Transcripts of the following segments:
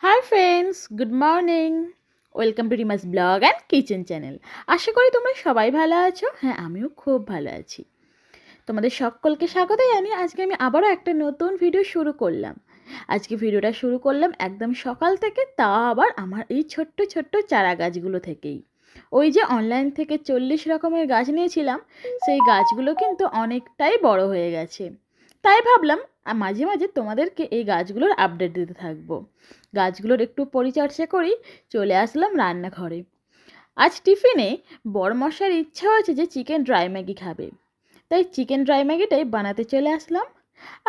High friends, good morning. Welcome to Rima's blog and kitchen channel. আশা করি তোমরা সবাই ভালো আছো। হ্যাঁ, আমিও খুব ভালো আছি। তোমাদের সকলকে স্বাগত জানিয়ে আজকে আমি আবারও একটা নতুন ভিডিও শুরু করলাম। আজকে ভিডিওটা শুরু করলাম একদম সকাল থেকে, তা আবার আমার এই ছোট্ট ছোট্ট চারা গাছগুলো থেকেই। ওই যে অনলাইন থেকে 40 রকমের গাছ নিয়েছিলাম, সেই গাছগুলো কিন্তু অনেকটাই বড় হয়ে গেছে। তাই ভাবলাম মাঝে মাঝে তোমাদেরকে এই গাছগুলোর আপডেট দিতে থাকবো। গাছগুলোর একটু পরিচর্যা করি, চলে আসলাম রান্নাঘরে। আজ টিফিনে বড়মশার ইচ্ছা হয়েছে যে চিকেন ড্রাই ম্যাগি খাবে, তাই চিকেন ড্রাই ম্যাগিটাই বানাতে চলে আসলাম।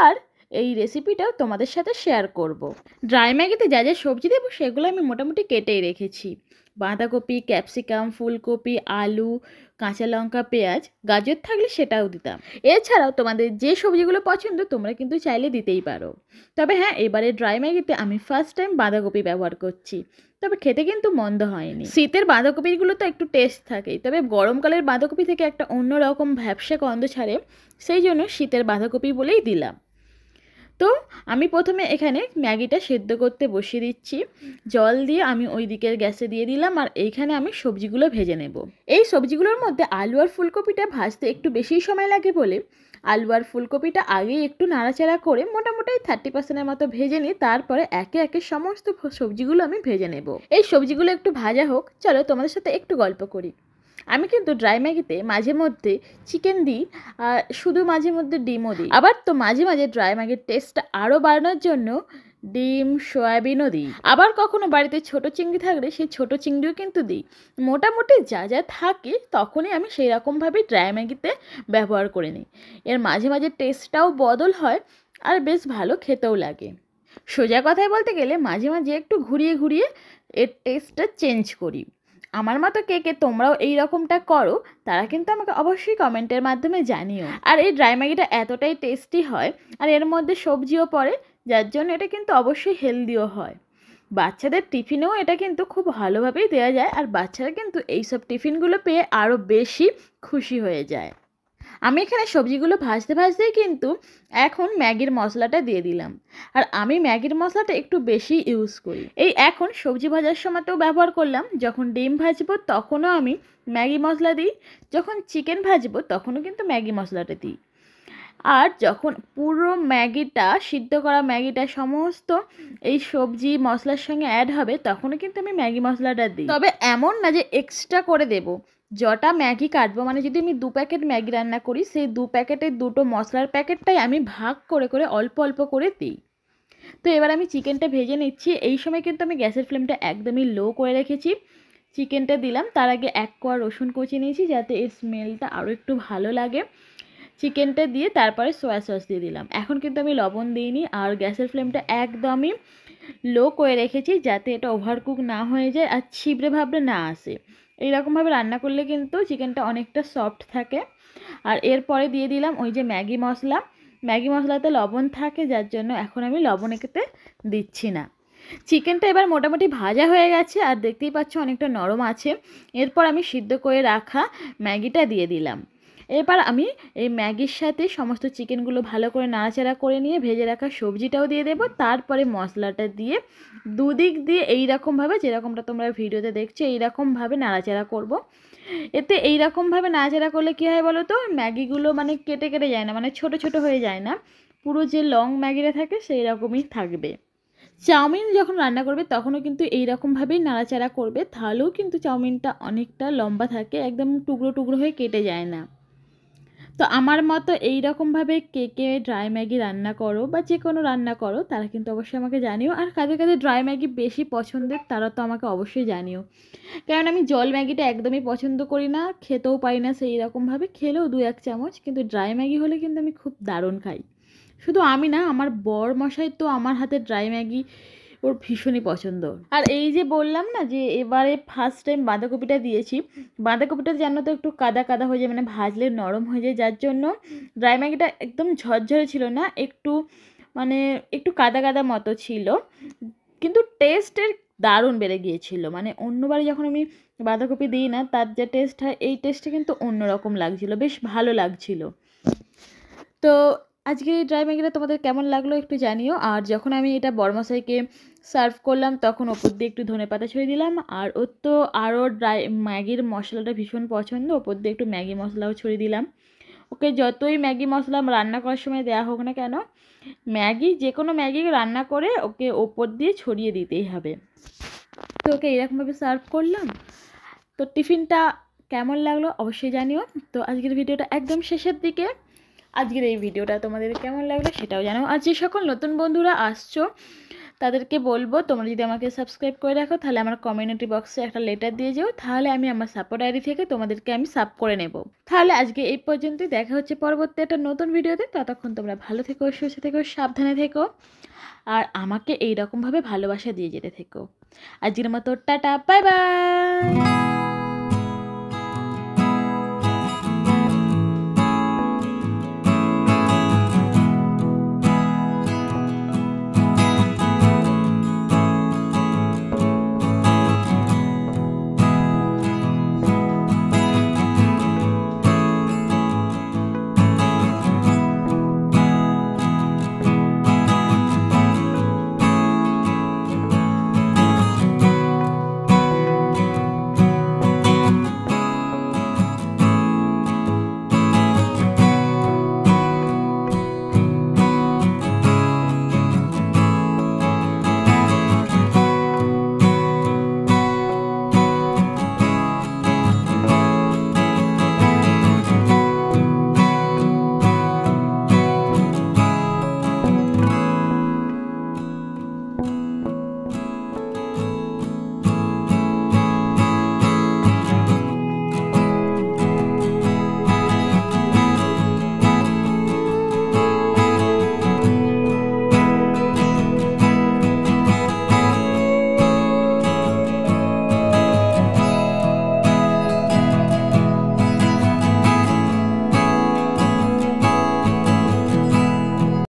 আর এই রেসিপিটাও তোমাদের সাথে শেয়ার করব। ড্রাই ম্যাগিতে যা যা সবজি দেবো সেগুলো আমি মোটামুটি কেটেই রেখেছি। বাঁধাকপি, ক্যাপসিকাম, ফুলকপি, আলু, কাঁচা লঙ্কা, পেঁয়াজ, গাজর থাকলে সেটাও দিতাম। এছাড়াও তোমাদের যে সবজিগুলো পছন্দ তোমরা কিন্তু চাইলে দিতেই পারো। তবে হ্যাঁ, এবারে ড্রাই ম্যাগিতে আমি ফার্স্ট টাইম বাঁধাকপি ব্যবহার করছি, তবে খেতে কিন্তু মন্দ হয়নি। শীতের বাঁধাকপিগুলো তো একটু টেস্ট থাকেই, তবে গরমকালের বাঁধাকপি থেকে একটা অন্যরকম ভ্যাপসা গন্ধ ছাড়ে, সেই জন্য শীতের বাঁধাকপি বলেই দিলাম। তো আমি প্রথমে এখানে ম্যাগিটা সেদ্ধ করতে বসিয়ে দিচ্ছি। জল দিয়ে আমি ওই দিকের গ্যাসে দিয়ে দিলাম, আর এইখানে আমি সবজিগুলো ভেজে নেব। এই সবজিগুলোর মধ্যে আলু আর ফুলকপিটা ভাজতে একটু বেশি সময় লাগে বলে আলু আর ফুলকপিটা আগেই একটু নাড়াচাড়া করে মোটামুটি 30% মতো ভেজে নিই। তারপরে একে একে সমস্ত সবজিগুলো আমি ভেজে নেব। এই সবজিগুলো একটু ভাজা হোক, চলো তোমাদের সাথে একটু গল্প করি। আমি কিন্তু ড্রাই ম্যাগিতে মাঝে মধ্যে চিকেন দিই, আর শুধু মাঝে মধ্যে ডিমও দিই। আবার তো মাঝে মাঝে ড্রাই ম্যাগির টেস্টটা আরও বাড়ানোর জন্য ডিম, সয়াবিনও দিই। আবার কখনো বাড়িতে ছোট চিংড়ি থাকলে সেই ছোট চিংড়িও কিন্তু দিই। মোটামুটি যা যা থাকে তখনই আমি সেই রকমভাবে ড্রাই ম্যাগিতে ব্যবহার করে নিই। এর মাঝে মাঝে টেস্টটাও বদল হয় আর বেশ ভালো খেতেও লাগে। সোজা কথায় বলতে গেলে মাঝে মাঝে একটু ঘুরিয়ে ঘুরিয়ে এর টেস্টটা চেঞ্জ করি। আমার মতো কে কে তোমরাও এই রকমটা করো তারা কিন্তু আমাকে অবশ্যই কমেন্টের মাধ্যমে জানিও। আর এই ড্রাই ম্যাগিটা এতটাই টেস্টি হয়, আর এর মধ্যে সবজিও পড়ে, যার জন্য এটা কিন্তু অবশ্যই হেলদিও হয়। বাচ্চাদের টিফিনেও এটা কিন্তু খুব ভালোভাবেই দেওয়া যায়, আর বাচ্চারা কিন্তু এইসব টিফিনগুলো পেয়ে আরও বেশি খুশি হয়ে যায়। আমি এখানে সবজিগুলো ভাজতে ভাজতেই কিন্তু এখন ম্যাগির মশলাটা দিয়ে দিলাম। আর আমি ম্যাগির মশলাটা একটু বেশি ইউজ করি। এই এখন সবজি ভাজার সময়তেও ব্যবহার করলাম, যখন ডিম ভাজবো তখনও আমি ম্যাগি মশলা দিই, যখন চিকেন ভাজবো তখনও কিন্তু ম্যাগি মশলাটা দিই। আর যখন পুরো ম্যাগিটা, সিদ্ধ করা ম্যাগিটা সমস্ত এই সবজি মশলার সঙ্গে অ্যাড হবে তখনও কিন্তু আমি ম্যাগি মশলাটা দিই। তবে এমন না যে এক্সট্রা করে দেব। যটা ম্যাগি কাটবো, মানে যদি আমি 2 প্যাকেট ম্যাগি রান্না করি, সেই 2 প্যাকেটের 2টো মশলার প্যাকেটটাই আমি ভাগ করে করে অল্প অল্প করে দিই। তো এবার আমি চিকেনটা ভেজে নিচ্ছি। এই সময় কিন্তু আমি গ্যাসের ফ্লেমটা একদমই লো করে রেখেছি। চিকেনটা দিলাম, তার আগে 1 কোয়া রসুন কুচি নিয়েছি যাতে এর স্মেলটা আরও একটু ভালো লাগে। চিকেনটা দিয়ে তারপরে সয়া সস দিয়ে দিলাম। এখন কিন্তু আমি লবণ দিইনি, আর গ্যাসের ফ্লেমটা একদমই লো করে রেখেছি যাতে এটা ওভারকুক না হয়ে যায় আর ছিবড়ে ভাবড়ে না আসে। এইরকমভাবে রান্না করলে কিন্তু চিকেনটা অনেকটা সফট থাকে। আর এরপরে দিয়ে দিলাম ওই যে ম্যাগি মশলা। ম্যাগি মশলাতে লবণ থাকে, যার জন্য এখন আমি লবণ এতে দিচ্ছি না। চিকেনটা এবার মোটামুটি ভাজা হয়ে গেছে, আর দেখতেই পাচ্ছ অনেকটা নরম আছে। এরপর আমি সিদ্ধ করে রাখা ম্যাগিটা দিয়ে দিলাম। এবার আমি এই ম্যাগির সাথে সমস্ত চিকেনগুলো ভালো করে নাড়াচাড়া করে নিয়ে ভেজে রাখা সবজিটাও দিয়ে দেবো। তারপরে মশলাটা দিয়ে দুদিক দিয়ে এইরকমভাবে, যেরকমটা তোমরা ভিডিওতে দেখছো এইরকমভাবে নাড়াচাড়া করব। এতে এইরকমভাবে নাড়াচাড়া করলে কী হয় বলো তো, ম্যাগিগুলো মানে কেটে কেটে যায় না, মানে ছোট ছোট হয়ে যায় না, পুরো যে লং ম্যাগিটা থাকে সেই রকমই থাকবে। চাউমিন যখন রান্না করবে তখনও কিন্তু এইরকমভাবেই নাড়াচাড়া করবে, তাহলেও কিন্তু চাউমিনটা অনেকটা লম্বা থাকে, একদম টুকরো টুকরো হয়ে কেটে যায় না। তো আমার মতো এইরকমভাবে কে কে ড্রাই ম্যাগি রান্না করো বা যে কোনো রান্না করো তারা কিন্তু অবশ্যই আমাকে জানিও। আর কাদের কাদের ড্রাই ম্যাগি বেশি পছন্দের তারা তো আমাকে অবশ্যই জানিও, কারণ আমি জল ম্যাগিটা একদমই পছন্দ করি না, খেতেও পারি না সেই রকমভাবে, খেলেও 2-1 চামচ, কিন্তু ড্রাই ম্যাগি হলে কিন্তু আমি খুব দারুণ খাই। শুধু আমি না, আমার বর মশাই তো আমার হাতে ড্রাই ম্যাগি ওর ভীষণই পছন্দ। আর এই যে বললাম না যে এবারে ফার্স্ট টাইম বাঁধাকপিটা দিয়েছি, বাঁধাকপিটা যেন তো একটু কাদা কাদা হয়ে যায়, মানে ভাজলে নরম হয়ে যায়, যার জন্য ড্রাই ম্যাগিটা একদম ঝরঝরে ছিল না, একটু মানে একটু কাদা কাদা মতো ছিল, কিন্তু টেস্টের দারুণ বেড়ে গিয়েছিল। মানে অন্যবারে যখন আমি বাঁধাকপি দিই না, তার যে টেস্ট হয় এই টেস্টে কিন্তু অন্যরকম লাগছিল, বেশ ভালো লাগছিল। তো আজকে এই ড্রাই ম্যাগিটা তোমাদের কেমন লাগলো একটু জানিও। আর যখন আমি এটা বড়মশাইকে সার্ভ করলাম তখন ওপর দিয়ে একটু ধনেপাতা ছড়িয়ে দিলাম। আর ওর তো আরও ড্রাই ম্যাগির মশলাটা ভীষণ পছন্দ, ওপর দিয়ে একটু ম্যাগি মশলাও ছড়িয়ে দিলাম। ওকে যতই ম্যাগি মশলা রান্না করার সময় দেওয়া হোক না কেন, ম্যাগি যে কোনো ম্যাগি রান্না করে ওকে ওপর দিয়ে ছড়িয়ে দিতেই হবে। তো ওকে এরকমভাবে সার্ভ করলাম। তো টিফিনটা কেমন লাগলো অবশ্যই জানিও। তো আজকের ভিডিওটা একদম শেষের দিকে, আজকের এই ভিডিওটা তোমাদের কেমন লাগলো সেটাও জানাও। আর যে সকল নতুন বন্ধুরা আসছো তাদেরকে বলবো, তোমরা যদি আমাকে সাবস্ক্রাইব করে রাখো তাহলে আমার কমিউনিটি বক্সে একটা লেটার দিয়ে যাও, তাহলে আমি আমার সাপোর্ট আইডি থেকে তোমাদেরকে আমি সাব করে নেব। তাহলে আজকে এই পর্যন্তই, দেখা হচ্ছে পরবর্তী একটা নতুন ভিডিওতে। ততক্ষণ তোমরা ভালো থেকো, সুস্থ থেকো, সাবধানে থেকো, আর আমাকে এইরকমভাবে ভালোবাসা দিয়ে যেতে থেকো। আজকের মতো টাটা, বাই বাই।